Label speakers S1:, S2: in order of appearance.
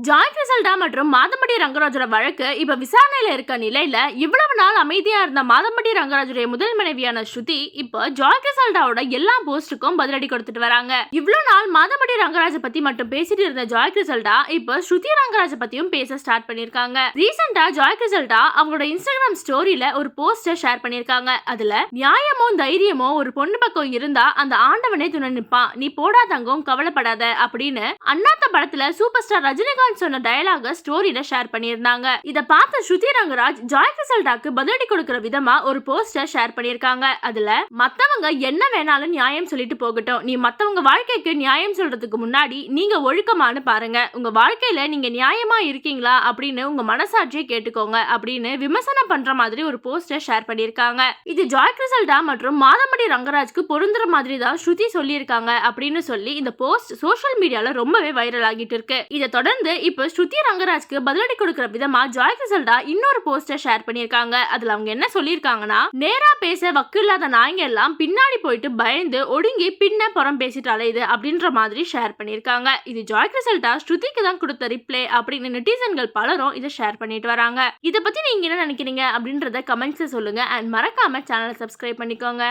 S1: Joy கிரிசல்டா மற்றும் மாதம்பட்டி ரங்கராஜோட வழக்கு இப்ப விசாரணையில இருக்க நிலையில இவ்வளவு நாள் அமைதியா இருந்த மாதம்பட்டி ரங்கராஜுடைய முதல் மனைவியான ஸ்ருதி இப்ப ஜாய் கிரிசல்டாவோட எல்லா போஸ்டுக்கும் பதிலடி கொடுத்துட்டு வராங்க. இவ்வளவு நாள் மாதம்பட்டி ரங்கராஜ பத்தி மட்டும் பேசிட்டு இருந்த ஜாய் கிரிசல்டா இப்ப ஸ்ருதி ரங்கராஜ பத்தியும் பேச ஸ்டார்ட் பண்ணிருக்காங்க. ரீசெண்டா ஜாய் கிரிசல்டா அவங்களோட இன்ஸ்டாகிராம் ஸ்டோரியில ஒரு போஸ்டர் ஷேர் பண்ணிருக்காங்க. அதுல நியாயமோ தைரியமோ ஒரு பொண்ணு பக்கம் இருந்தா அந்த ஆண்டவனே துணை நிப்பான், நீ போடா தங்கம் கவலைப்படாத அப்படின்னு அண்ணாத்த படத்துல சூப்பர் ஸ்டார் ரஜினிகாந்த் சொன்ன டயலாக ஸ்டோரியில ஷேர் பண்ணிருந்தாங்க. இத பார்த்த ஸ்ருதி ரங்கராஜ் ஜாய் கிரிசல்டாக்கு பதிலடி கொடுக்கிற விதமா ஒரு போஸ்டர் ஷேர் பண்ணிருக்காங்க. அதுல மத்தவங்க என்ன வேணாலும் நியாயம் சொல்லிட்டு போகட்டும், நீ மத்தவங்க வாழ்க்கைக்கு நியாயம் சொல்றதுக்கு முன்னாடி நீங்க ஒழுக்கமானு பாருங்க, உங்க வாழ்க்கையில நீங்க நியாயமா இருக்கீங்களா அப்படின்னு உங்க மனசாட்சியை கேட்டுக்கோங்க அப்படின்னு விமர்சனம் பண்ற மாதிரி ஒரு போஸ்டர் ஷேர் பண்ணிருக்காங்க. இது ஜாய் கிரிசல்டா மற்றும் மாதம்பட்டி ரங்கராஜ்க்கு பொருந்துற மாதிரி தான் ஸ்ருதி சொல்லியிருக்காங்க அப்படின்னு சொல்லி இந்த போஸ்ட் சோஷியல் மீடியால ரொம்பவே வைரல் ஆகிட்டு இருக்கு. இதை தொடர்ந்து இப்ப ஸ்ருதி ரங்கராஜ்க்கு பதிலடி கொடுக்கிற விதமா ஜாய் கிரிசல்டா இன்னொரு போஸ்டர் ஷேர் பண்ணிருக்காங்க. அதுல அவங்க என்ன சொல்லிருக்காங்கன்னா, நேரா பேச வக்கு இல்லாத நாய்ங்க எல்லாம் பின்னாடி போயிட்டு பயந்து ஒடுங்கி பின்ன புறம் பேசிட்டு அலையுது அப்படின்ற மாதிரி ஷேர் பண்ணிருக்காங்க. இது ஜாய் கிரிசல்டா ஸ்ருதிக்கு தான் கொடுத்த ரிப்ளை அப்படின்னு நெட்டிசன்கள் பலரும் இதை ஷேர் பண்ணிட்டு வராங்க. இதை பத்தி நீங்க என்ன நினைக்கிறீங்க அப்படின்றத கமெண்ட்ஸ்ல சொல்லுங்க. அண்ட் மறக்காம சேனலை சப்ஸ்கிரைப் பண்ணிக்கோங்க.